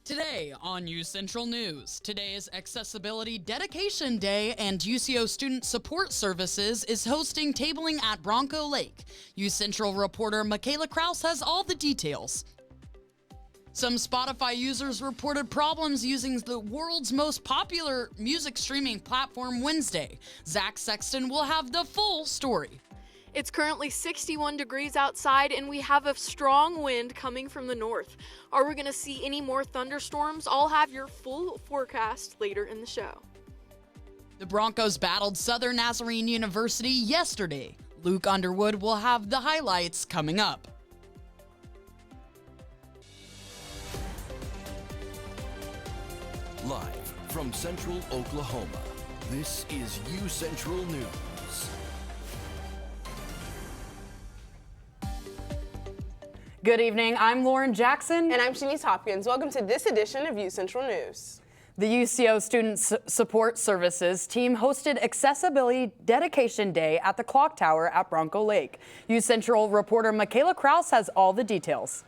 Today on UCentral News, today is Accessibility Dedication Day and UCO Student Support Services is hosting tabling at Bronco Lake. UCentral reporter Michaela Kraus has all the details. Some Spotify users reported problems using the world's most popular music streaming platform Wednesday. Zach Sexton will have the full story. It's currently 61 degrees outside and we have a strong wind coming from the north. Are we going to see any more thunderstorms? I'll have your full forecast later in the show. The Broncos battled Southern Nazarene University yesterday. Luke Underwood will have the highlights coming up. Live from Central Oklahoma, this is UCentral News. Good evening, I'm Lauren Jackson. And I'm Shanice Hopkins. Welcome to this edition of UCentral News. The UCO Student Support Services team hosted Accessibility Dedication Day at the Clock Tower at Bronco Lake. UCentral reporter Michaela Kraus has all the details.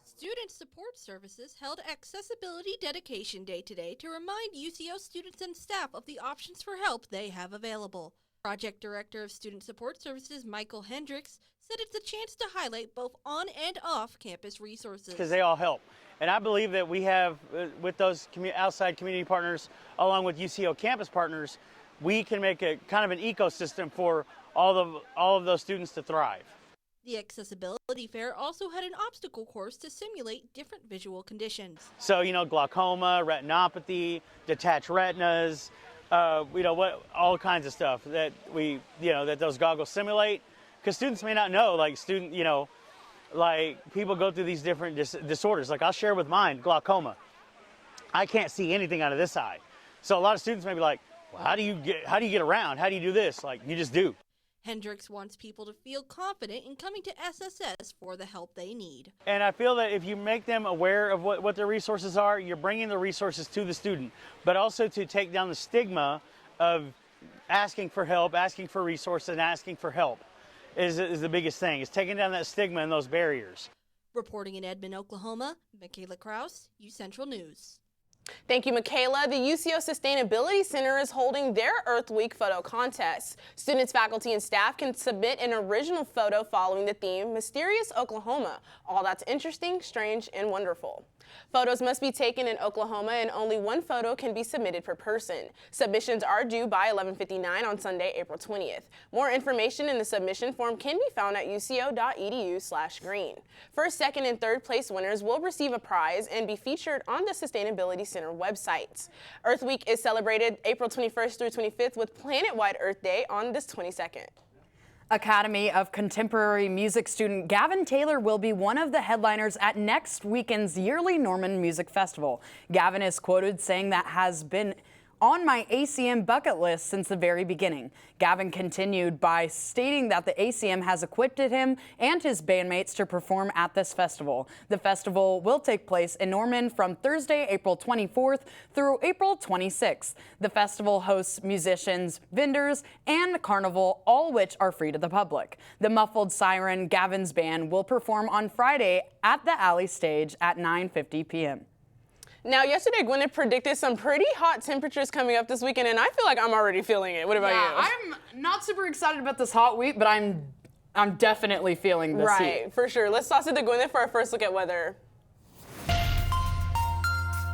Student Support Services held Accessibility Dedication Day today to remind UCO students and staff of the options for help they have available. Project Director of Student Support Services, Michael Hendricks, said it's a chance to highlight both on and off campus resources. Because they all help. And I believe that we have, with those outside community partners, along with UCO campus partners, we can make a kind of an ecosystem for all of those students to thrive. The Accessibility Fair also had an obstacle course to simulate different visual conditions. So, glaucoma, retinopathy, detached retinas, all kinds of stuff that that those goggles simulate. Because students may not know, people go through these different disorders. Like I'll share with mine, glaucoma. I can't see anything out of this eye. So a lot of students may be like, well, how do you get around? How do you do this? Like, you just do. Hendricks wants people to feel confident in coming to SSS for the help they need. And I feel that if you make them aware of what their resources are, you're bringing the resources to the student, but also to take down the stigma of asking for help, asking for resources, and asking for help is the biggest thing, is taking down that stigma and those barriers. Reporting in Edmond, Oklahoma, Michaela Kraus, UCentral News. Thank you, Michaela. The UCO Sustainability Center is holding their Earth Week photo contest. Students, faculty, and staff can submit an original photo following the theme, Mysterious Oklahoma, all that's interesting, strange, and wonderful. Photos must be taken in Oklahoma and only one photo can be submitted per person. Submissions are due by 11:59 on Sunday, April 20th. More information in the submission form can be found at uco.edu/green. First, second, and third place winners will receive a prize and be featured on the Sustainability Center website. Earth Week is celebrated April 21st through 25th with Planet-wide Earth Day on this 22nd. Academy of Contemporary Music student Gavin Taylor will be one of the headliners at next weekend's yearly Norman Music Festival. Gavin is quoted saying that has been on my ACM bucket list since the very beginning. Gavin continued by stating that the ACM has equipped him and his bandmates to perform at this festival. The festival will take place in Norman from Thursday, April 24th through April 26th. The festival hosts musicians, vendors, and carnival, all which are free to the public. The Muffled Siren Gavin's band will perform on Friday at the Alley Stage at 9:50 p.m. Now, yesterday, Gwyneth predicted some pretty hot temperatures coming up this weekend, and I feel like I'm already feeling it. What about you? I'm not super excited about this hot week, but I'm definitely feeling this heat. Right, for sure. Let's toss it to Gwyneth for our first look at weather.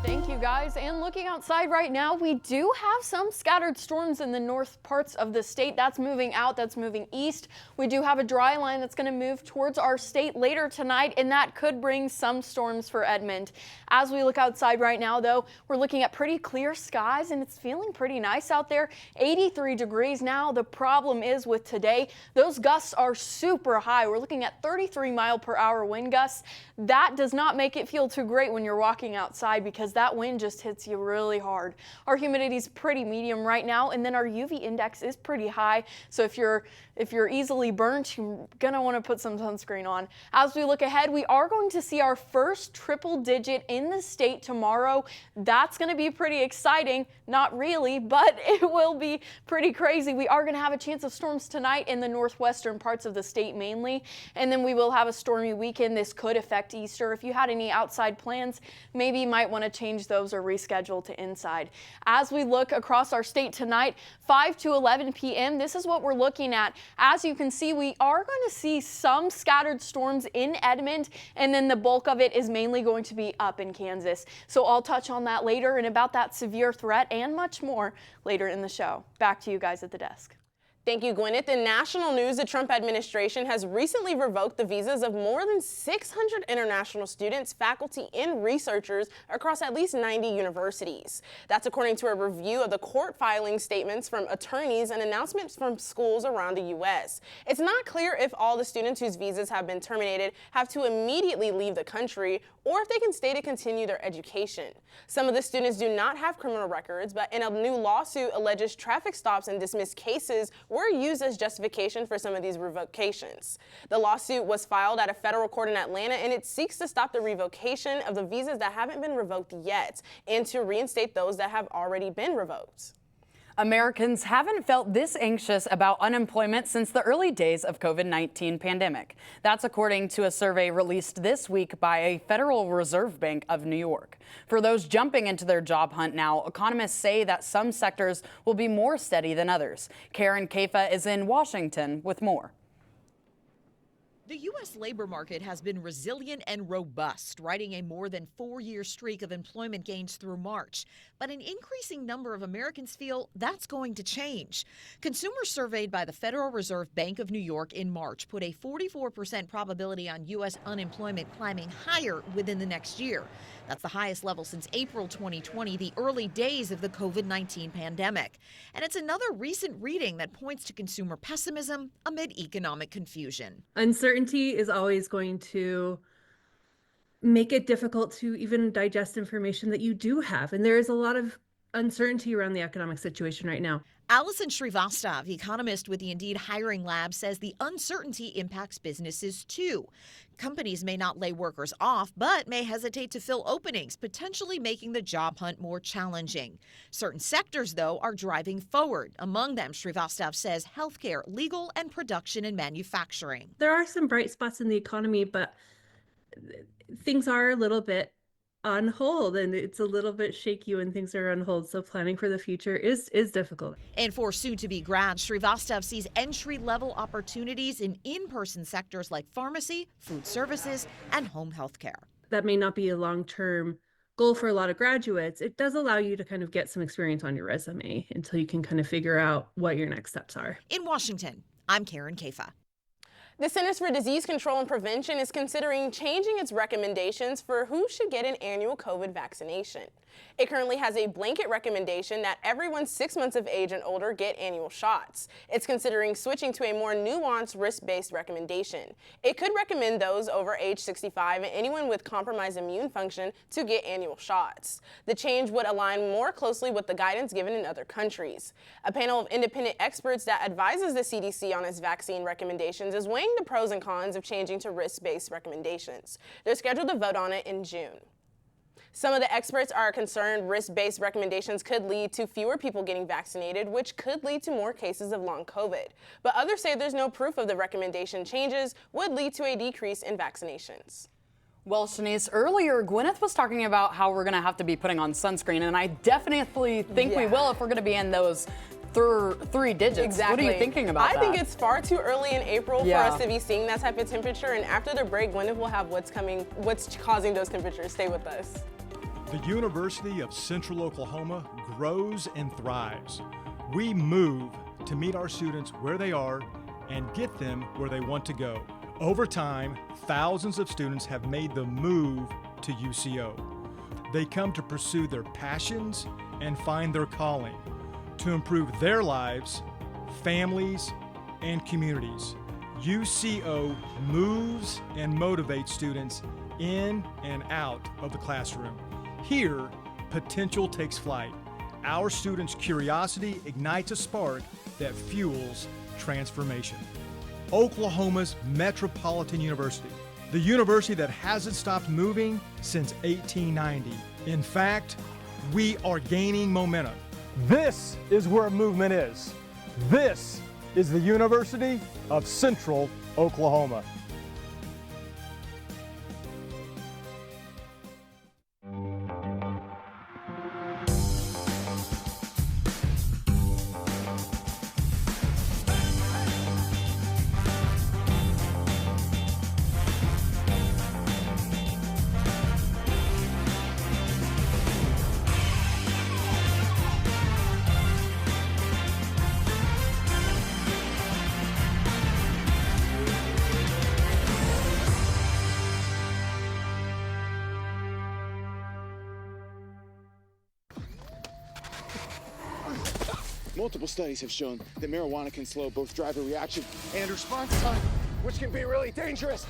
Thank you, guys. And looking outside right now, we do have some scattered storms in the north parts of the state. That's moving out, that's moving east. We do have a dry line that's going to move towards our state later tonight, and that could bring some storms for Edmond. As we look outside right now, though, we're looking at pretty clear skies, and it's feeling pretty nice out there. 83 degrees now. The problem is with today, those gusts are super high. We're looking at 33-mile-per-hour wind gusts. That does not make it feel too great when you're walking outside because that wind just hits you really hard. Our humidity is pretty medium right now, and then our UV index is pretty high. So if you're easily burnt, you're gonna want to put some sunscreen on. As we look ahead, we are going to see our first triple digit in the state tomorrow. That's going to be pretty exciting. Not really, but it will be pretty crazy. We are going to have a chance of storms tonight in the northwestern parts of the state mainly, and then we will have a stormy weekend. This could affect Easter. If you had any outside plans, maybe you might want to change those or reschedule to inside. As we look across our state tonight, 5 to 11 p.m., this is what we're looking at. As you can see, we are going to see some scattered storms in Edmond, and then the bulk of it is mainly going to be up in Kansas. So I'll touch on that later and about that severe threat and much more later in the show. Back to you guys at the desk. Thank you, Gwyneth. In national news, the Trump administration has recently revoked the visas of more than 600 international students, faculty, and researchers across at least 90 universities. That's according to a review of the court filing statements from attorneys and announcements from schools around the U.S. It's not clear if all the students whose visas have been terminated have to immediately leave the country or if they can stay to continue their education. Some of the students do not have criminal records, but in a new lawsuit alleges traffic stops and dismissed cases were used as justification for some of these revocations. The lawsuit was filed at a federal court in Atlanta, and it seeks to stop the revocation of the visas that haven't been revoked yet and to reinstate those that have already been revoked. Americans haven't felt this anxious about unemployment since the early days of COVID-19 pandemic. That's according to a survey released this week by a Federal Reserve Bank of New York. For those jumping into their job hunt now, economists say that some sectors will be more steady than others. Karen Kafa is in Washington with more. The U.S. labor market has been resilient and robust, riding a more than 4-year streak of employment gains through March. But an increasing number of Americans feel that's going to change. Consumers surveyed by the Federal Reserve Bank of New York in March put a 44% probability on U.S. unemployment climbing higher within the next year. That's the highest level since April 2020, the early days of the COVID-19 pandemic. And it's another recent reading that points to consumer pessimism amid economic confusion. Uncertainty is always going to make it difficult to even digest information that you do have. And there is a lot of uncertainty around the economic situation right now. Allison Srivastava, economist with the Indeed Hiring Lab, says the uncertainty impacts businesses too. Companies may not lay workers off, but may hesitate to fill openings, potentially making the job hunt more challenging. Certain sectors, though, are driving forward. Among them, Srivastava says healthcare, legal, and production and manufacturing. There are some bright spots in the economy, but things are a little bit on hold, and it's a little bit shaky when things are on hold. So planning for the future is difficult. And for soon-to-be grads, Srivastava sees entry-level opportunities in in-person sectors like pharmacy, food services, and home health care. That may not be a long-term goal for a lot of graduates. It does allow you to kind of get some experience on your resume until you can kind of figure out what your next steps are. In Washington, I'm Karen Kafa. The Centers for Disease Control and Prevention is considering changing its recommendations for who should get an annual COVID vaccination. It currently has a blanket recommendation that everyone 6 months of age and older get annual shots. It's considering switching to a more nuanced risk-based recommendation. It could recommend those over age 65 and anyone with compromised immune function to get annual shots. The change would align more closely with the guidance given in other countries. A panel of independent experts that advises the CDC on its vaccine recommendations is weighing the pros and cons of changing to risk-based recommendations. They're scheduled to vote on it in June. Some of the experts are concerned risk-based recommendations could lead to fewer people getting vaccinated, which could lead to more cases of long COVID. But others say there's no proof of the recommendation changes would lead to a decrease in vaccinations. Well, Shanice, earlier Gwyneth was talking about how we're going to have to be putting on sunscreen, and I definitely think we will if we're going to be in those three digits. Exactly. What are you thinking about that? I think it's far too early in April for us to be seeing that type of temperature, and after the break, Gwyneth will have what's causing those temperatures. Stay with us. The University of Central Oklahoma grows and thrives. We move to meet our students where they are and get them where they want to go. Over time, thousands of students have made the move to UCO. They come to pursue their passions and find their calling, to improve their lives, families, and communities. UCO moves and motivates students in and out of the classroom. Here, potential takes flight. Our students' curiosity ignites a spark that fuels transformation. Oklahoma's Metropolitan University, the university that hasn't stopped moving since 1890. In fact, we are gaining momentum. This is where movement is. This is the University of Central Oklahoma. Multiple studies have shown that marijuana can slow both driver reaction and response time, which can be really dangerous.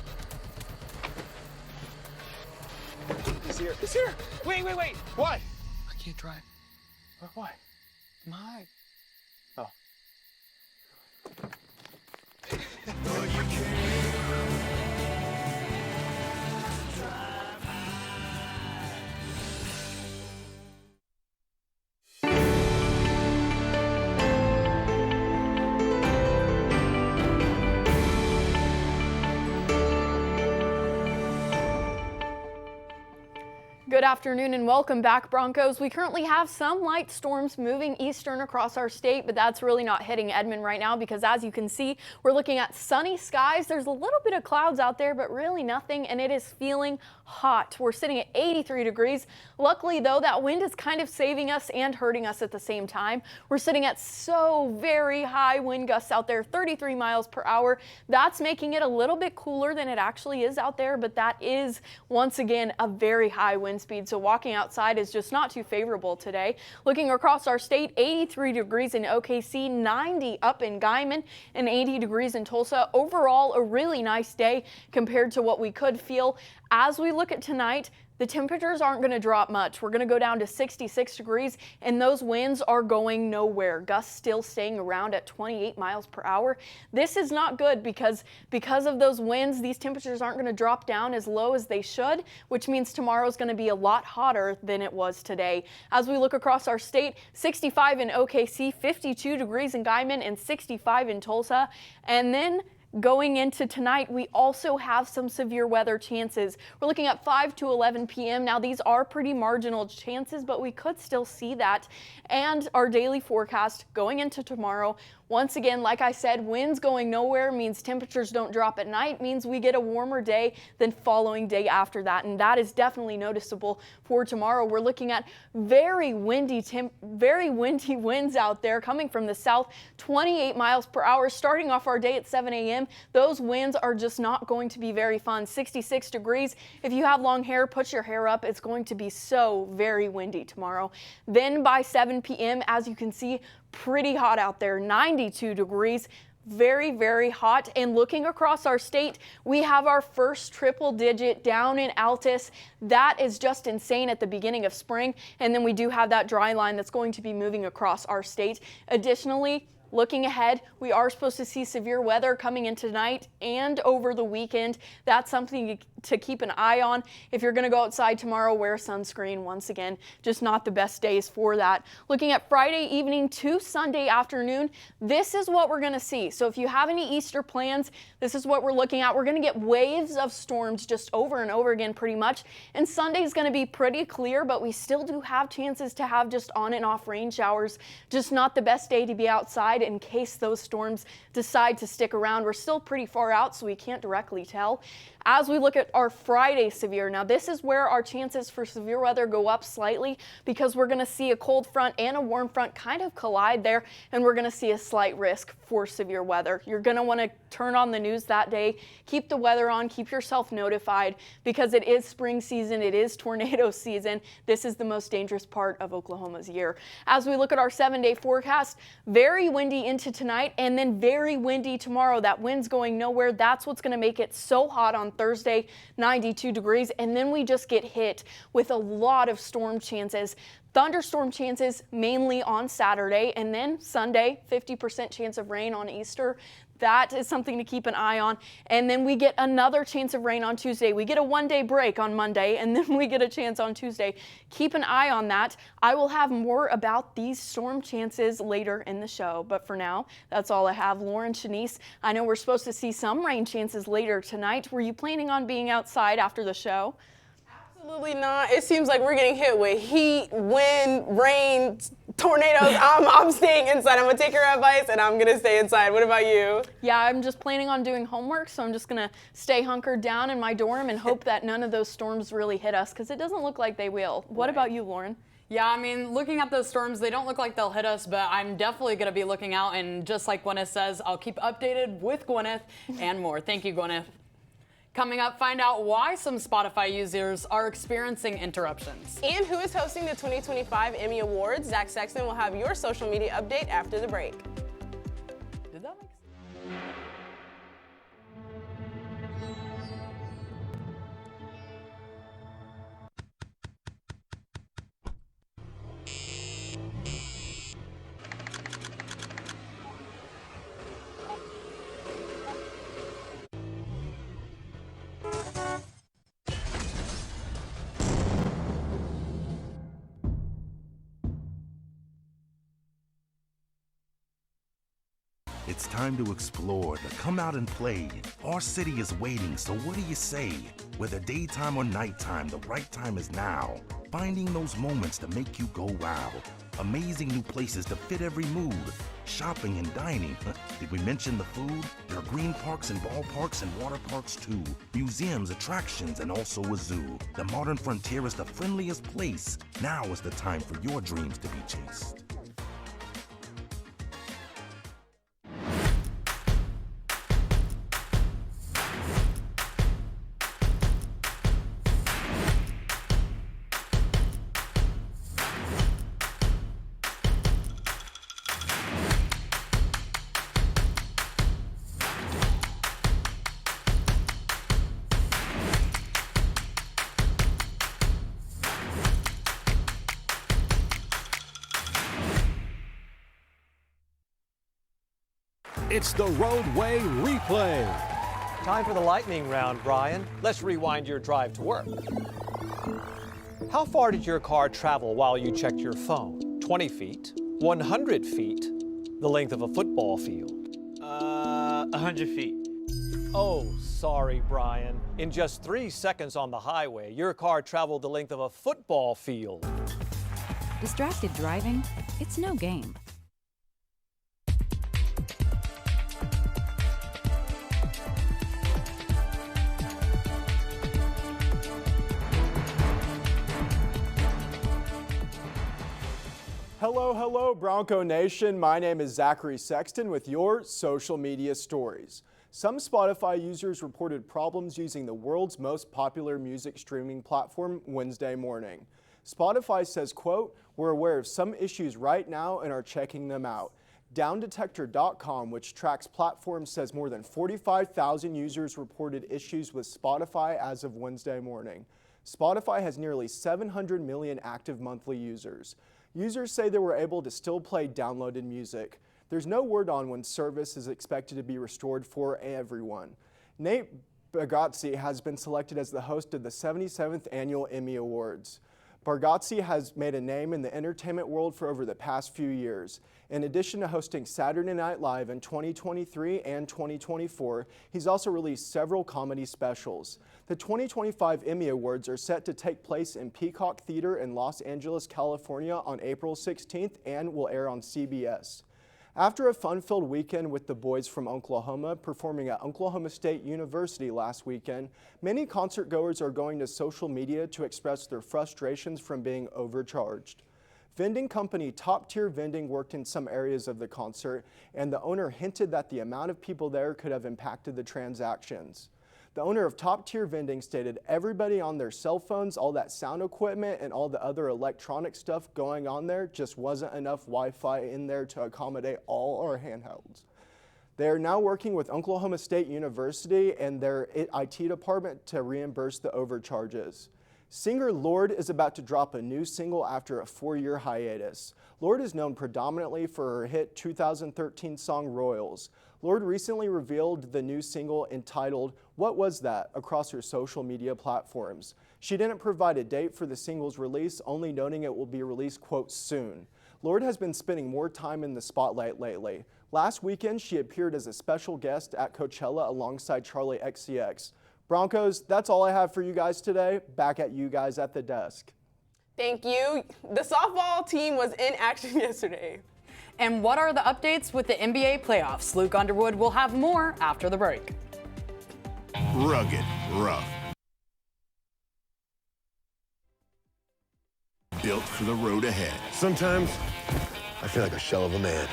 He's here. He's here. Wait. What? I can't drive. Why? My. Oh. Good afternoon and welcome back, Broncos. We currently have some light storms moving eastern across our state, but that's really not hitting Edmond right now because, as you can see, we're looking at sunny skies. There's a little bit of clouds out there, but really nothing, and it is feeling hot. We're sitting at 83 degrees. Luckily, though, that wind is kind of saving us and hurting us at the same time. We're sitting at so very high wind gusts out there, 33 miles per hour. That's making it a little bit cooler than it actually is out there, but that is, once again, a very high wind speed, so walking outside is just not too favorable today. Looking across our state, 83 degrees in OKC, 90 up in Guyman, and 80 degrees in Tulsa. Overall, a really nice day compared to what we could feel. As we look at tonight, the temperatures aren't going to drop much. We're going to go down to 66 degrees, and those winds are going nowhere. Gusts still staying around at 28 miles per hour. This is not good because of those winds, these temperatures aren't going to drop down as low as they should, which means tomorrow is going to be a lot hotter than it was today. As we look across our state, 65 in OKC, 52 degrees in Guyman, and 65 in Tulsa. And then going into tonight, we also have some severe weather chances. We're looking at 5 to 11 p.m. Now, these are pretty marginal chances, but we could still see that. And our daily forecast going into tomorrow, once again, like I said, winds going nowhere means temperatures don't drop at night, means we get a warmer day than following day after that. And that is definitely noticeable for tomorrow. We're looking at very windy winds out there coming from the south, 28 miles per hour, starting off our day at 7 a.m. Those winds are just not going to be very fun. 66 degrees. If you have long hair, put your hair up. It's going to be so very windy tomorrow. Then by 7 p.m., as you can see, pretty hot out there, 92 degrees. Very, very hot. And looking across our state, we have our first triple digit down in Altus. That is just insane at the beginning of spring. And then we do have that dry line that's going to be moving across our state. Additionally, looking ahead, we are supposed to see severe weather coming in tonight and over the weekend. That's something to keep an eye on. If you're going to go outside tomorrow, wear sunscreen. Once again, just not the best days for that. Looking at Friday evening to Sunday afternoon, this is what we're going to see. So if you have any Easter plans, this is what we're looking at. We're going to get waves of storms just over and over again pretty much. And Sunday's going to be pretty clear, but we still do have chances to have just on and off rain showers. Just not the best day to be outside in case those storms decide to stick around. We're still pretty far out, so we can't directly tell. As we look at our Friday severe, now this is where our chances for severe weather go up slightly because we're going to see a cold front and a warm front kind of collide there, and we're going to see a slight risk for severe weather. You're going to want to turn on the news that day, keep the weather on, keep yourself notified because it is spring season, it is tornado season. This is the most dangerous part of Oklahoma's year. As we look at our 7-day forecast, very windy into tonight and then very windy tomorrow. That wind's going nowhere. That's what's going to make it so hot on Thursday, 92 degrees, and then we just get hit with a lot of storm chances. Thunderstorm chances mainly on Saturday, and then Sunday, 50% chance of rain on Easter. That is something to keep an eye on. And then we get another chance of rain on Tuesday. We get a one-day break on Monday, and then we get a chance on Tuesday. Keep an eye on that. I will have more about these storm chances later in the show. But for now, that's all I have. Lauren, Shanice, I know we're supposed to see some rain chances later tonight. Were you planning on being outside after the show? Absolutely not. It seems like we're getting hit with heat, wind, rain, tornadoes. I'm staying inside. I'm going to take your advice, and I'm going to stay inside. What about you? Yeah, I'm just planning on doing homework, so I'm just going to stay hunkered down in my dorm and hope that none of those storms really hit us, because it doesn't look like they will. What about you, Lauren? Yeah, I mean, looking at those storms, they don't look like they'll hit us, but I'm definitely going to be looking out, and just like Gwyneth says, I'll keep updated with Gwyneth and more. Thank you, Gwyneth. Coming up, find out why some Spotify users are experiencing interruptions. And who is hosting the 2025 Emmy Awards? Zach Sexton will have your social media update after the break. Did that make sense? It's time to explore, to come out and play. Our city is waiting, so what do you say? Whether daytime or nighttime, the right time is now. Finding those moments to make you go wow. Amazing new places to fit every mood. Shopping and dining. Did we mention the food? There are green parks and ballparks and water parks too. Museums, attractions, and also a zoo. The modern frontier is the friendliest place. Now is the time for your dreams to be chased. It's the Roadway Replay. Time for the lightning round, Brian. Let's rewind your drive to work. How far did your car travel while you checked your phone? 20 feet, 100 feet, the length of a football field? 100 feet. Oh, sorry, Brian. In just 3 seconds on the highway, your car traveled the length of a football field. Distracted driving? It's no game. Hello, hello, Bronco Nation. My name is Zachary Sexton with your social media stories. Some Spotify users reported problems using the world's most popular music streaming platform Wednesday morning. Spotify says, quote, "We're aware of some issues right now and are checking them out." Downdetector.com, which tracks platforms, says more than 45,000 users reported issues with Spotify as of Wednesday morning. Spotify has nearly 700 million active monthly users. Users say they were able to still play downloaded music. There's no word on when service is expected to be restored for everyone. Nate Bargatze has been selected as the host of the 77th Annual Emmy Awards. Bargatze has made a name in the entertainment world for over the past few years. In addition to hosting Saturday Night Live in 2023 and 2024, he's also released several comedy specials. The 2025 Emmy Awards are set to take place in Peacock Theater in Los Angeles, California on April 16th and will air on CBS. After a fun-filled weekend with the boys from Oklahoma performing at Oklahoma State University last weekend, many concertgoers are going to social media to express their frustrations from being overcharged. Vending company Top Tier Vending worked in some areas of the concert, and the owner hinted that the amount of people there could have impacted the transactions. The owner of Top Tier Vending stated everybody on their cell phones, all that sound equipment, and all the other electronic stuff going on there just wasn't enough Wi-Fi in there to accommodate all our handhelds. They are now working with Oklahoma State University and their IT department to reimburse the overcharges. Singer Lorde is about to drop a new single after a 4-year hiatus. Lorde is known predominantly for her hit 2013 song Royals. Lorde recently revealed the new single entitled What Was That across her social media platforms. She didn't provide a date for the single's release, only noting it will be released, quote, soon. Lorde has been spending more time in the spotlight lately. Last weekend, she appeared as a special guest at Coachella alongside Charlie XCX. Broncos, that's all I have for you guys today. Back at you guys at the desk. Thank you. The softball team was in action yesterday. And what are the updates with the NBA playoffs? Luke Underwood will have more after the break. Rugged, rough. Built for the road ahead. Sometimes I feel like a shell of a man.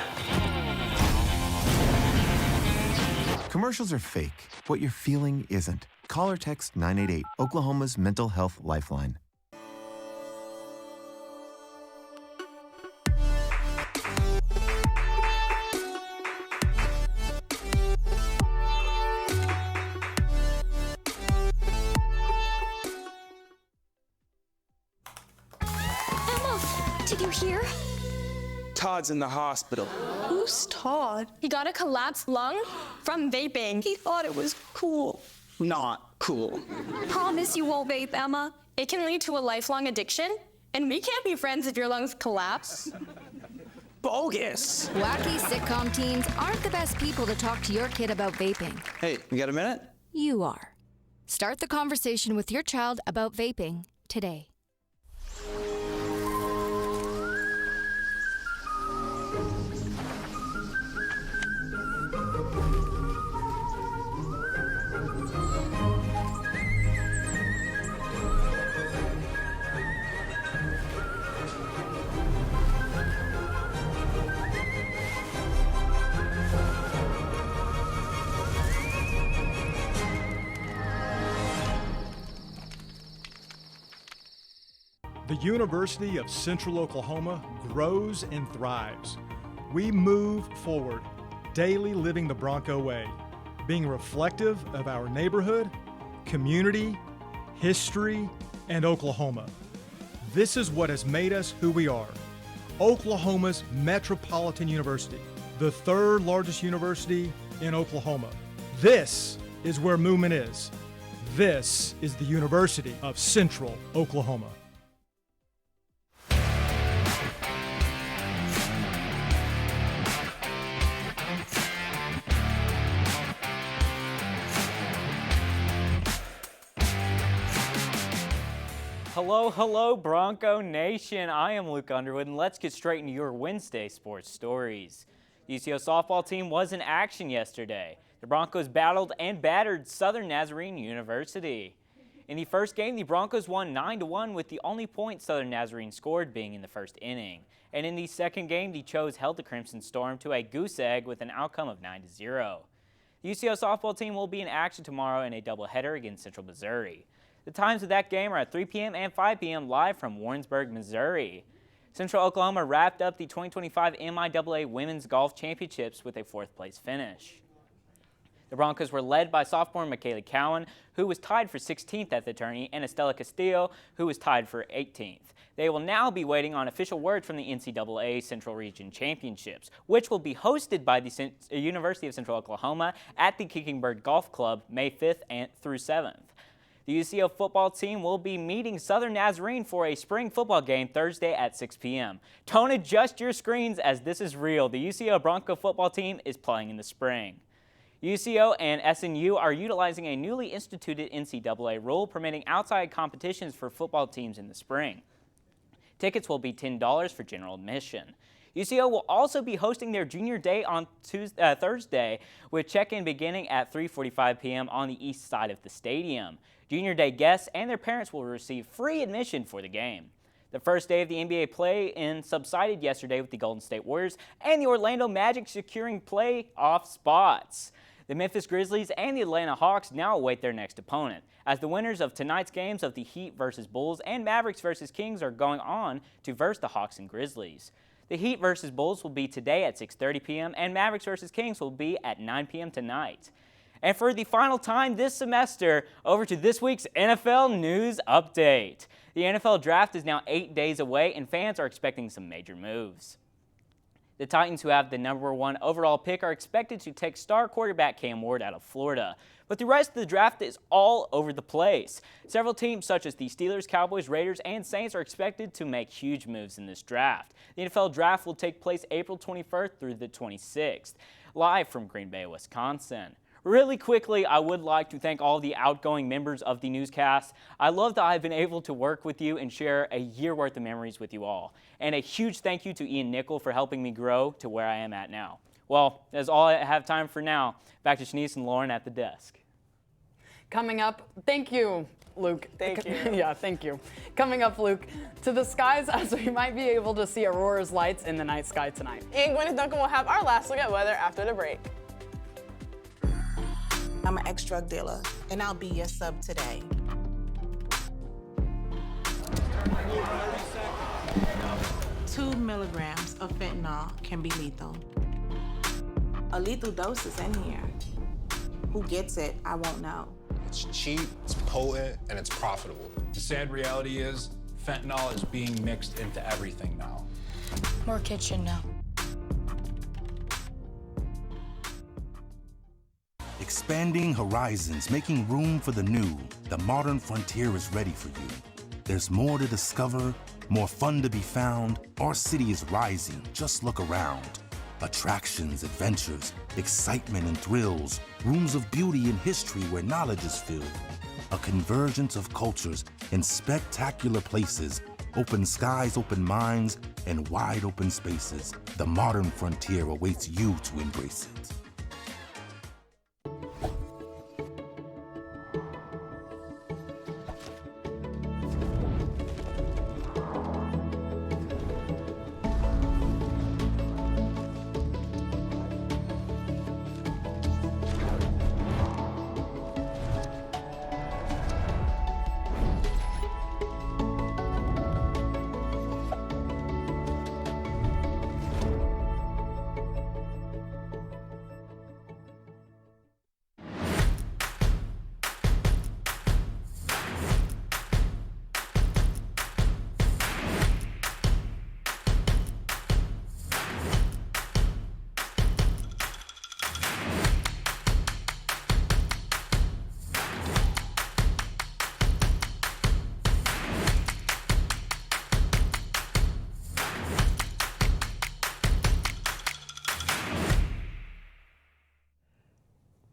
Commercials are fake. What you're feeling isn't. Call or text 988, Oklahoma's mental health lifeline. Did you hear? Todd's in the hospital. Who's Todd? He got a collapsed lung from vaping. He thought it was cool. Not cool. Promise you won't vape, Emma. It can lead to a lifelong addiction, and we can't be friends if your lungs collapse. Bogus. Wacky sitcom teens aren't the best people to talk to your kid about vaping. Hey, you got a minute? You are. Start the conversation with your child about vaping today. The University of Central Oklahoma grows and thrives. We move forward, daily living the Bronco way, being reflective of our neighborhood, community, history, and Oklahoma. This is what has made us who we are. Oklahoma's Metropolitan University, the third largest university in Oklahoma. This is where movement is. This is the University of Central Oklahoma. Hello, hello, Bronco Nation. I am Luke Underwood, and let's get straight into your Wednesday sports stories. The UCO softball team was in action yesterday. The Broncos battled and battered Southern Nazarene University. In the first game, the Broncos won 9-1 with the only point Southern Nazarene scored being in the first inning. And in the second game, the Chos held the Crimson Storm to a goose egg with an outcome of 9-0. The UCO softball team will be in action tomorrow in a doubleheader against Central Missouri. The times of that game are at 3 p.m. and 5 p.m. live from Warrensburg, Missouri. Central Oklahoma wrapped up the 2025 MIAA Women's Golf Championships with a fourth-place finish. The Broncos were led by sophomore Michaela Cowan, who was tied for 16th at the tourney, and Estella Castillo, who was tied for 18th. They will now be waiting on official word from the NCAA Central Region Championships, which will be hosted by the University of Central Oklahoma at the Kicking Bird Golf Club May 5th through 7th. The UCO football team will be meeting Southern Nazarene for a spring football game Thursday at 6 p.m. Don't adjust your screens as this is real. The UCO Bronco football team is playing in the spring. UCO and SNU are utilizing a newly instituted NCAA rule permitting outside competitions for football teams in the spring. Tickets will be $10 for general admission. UCO will also be hosting their junior day on Thursday with check-in beginning at 3:45 p.m. on the east side of the stadium. Junior day guests and their parents will receive free admission for the game. The first day of the NBA play-in subsided yesterday with the Golden State Warriors and the Orlando Magic securing playoff spots. The Memphis Grizzlies and the Atlanta Hawks now await their next opponent, as the winners of tonight's games of the Heat versus Bulls and Mavericks versus Kings are going on to verse the Hawks and Grizzlies. The Heat versus Bulls will be today at 6:30 p.m. and Mavericks versus Kings will be at 9 p.m. tonight. And for the final time this semester, over to this week's NFL News Update. The NFL Draft is now 8 days away and fans are expecting some major moves. The Titans, who have the #1 overall pick, are expected to take star quarterback Cam Ward out of Florida. But the rest of the draft is all over the place. Several teams such as the Steelers, Cowboys, Raiders, and Saints are expected to make huge moves in this draft. The NFL Draft will take place April 21st through the 26th, live from Green Bay, Wisconsin. Really quickly, I would like to thank all the outgoing members of the newscast. I love that I've been able to work with you and share a year worth of memories with you all. And a huge thank you to Ian Nickel for helping me grow to where I am at now. Well, that's all I have time for now. Back to Shanice and Lauren at the desk. Coming up, thank you, Luke. Thank you. Yeah, thank you. Coming up, Luke, to the skies as we might be able to see Aurora's lights in the night sky tonight. And Gwyneth Duncan will have our last look at weather after the break. I'm an ex-drug dealer, and I'll be your sub today. Two milligrams of fentanyl can be lethal. A lethal dose is in here. Who gets it, I won't know. It's cheap, it's potent, and it's profitable. The sad reality is, fentanyl is being mixed into everything now. More kids should know. Expanding horizons, making room for the new. The modern frontier is ready for you. There's more to discover, more fun to be found. Our city is rising, just look around. Attractions, adventures, excitement and thrills. Rooms of beauty and history where knowledge is filled. A convergence of cultures in spectacular places. Open skies, open minds, and wide open spaces. The modern frontier awaits you to embrace it.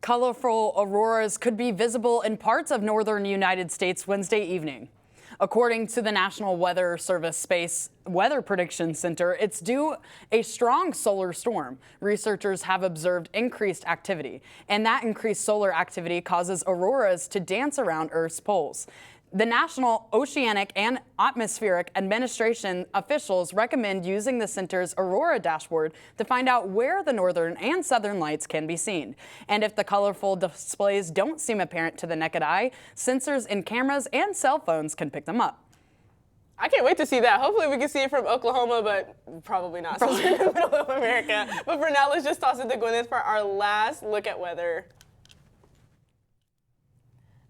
Colorful auroras could be visible in parts of northern United States Wednesday evening. According to the National Weather Service Space Weather Prediction Center, it's due a strong solar storm. Researchers have observed increased activity, and that increased solar activity causes auroras to dance around Earth's poles. The National Oceanic and Atmospheric Administration officials recommend using the center's Aurora dashboard to find out where the northern and southern lights can be seen. And if the colorful displays don't seem apparent to the naked eye, sensors in cameras and cell phones can pick them up. I can't wait to see that. Hopefully we can see it from Oklahoma, but probably not since we're in the middle of America. But for now, let's just toss it to Gwyneth for our last look at weather.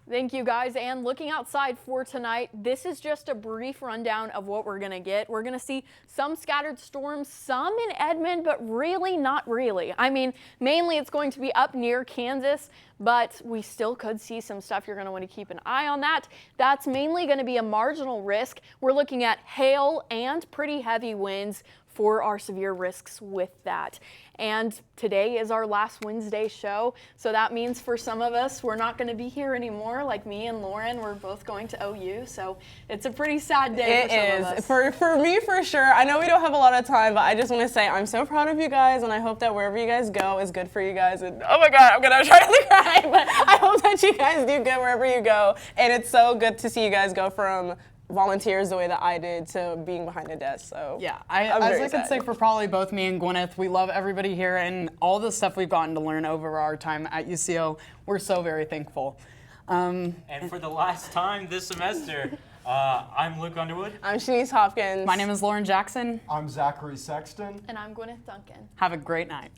Thank you, guys. And looking outside for tonight, this is just a brief rundown of what we're going to get. We're going to see some scattered storms, some in Edmond, but really not really. I mean, mainly it's going to be up near Kansas, but we still could see some stuff. You're going to want to keep an eye on that. That's mainly going to be a marginal risk. We're looking at hail and pretty heavy winds for our severe risks with that. And today is our last Wednesday show, so that means for some of us, we're not going to be here anymore. Like me and Lauren, we're both going to OU, so it's a pretty sad day for some of us. For me, for sure. I know we don't have a lot of time, but I just want to say I'm so proud of you guys, and I hope that wherever you guys go is good for you guys. And oh my God, I'm going to try not to cry, but I hope that you guys do good wherever you go. And it's so good to see you guys go from volunteers the way that I did to being behind a desk. So yeah, as I could say for probably both me and Gwyneth, we love everybody here and all the stuff we've gotten to learn over our time at UCO. We're so very thankful. And for the last time this semester, I'm Luke Underwood. I'm Shanice Hopkins. My name is Lauren Jackson. I'm Zachary Sexton. And I'm Gwyneth Duncan. Have a great night.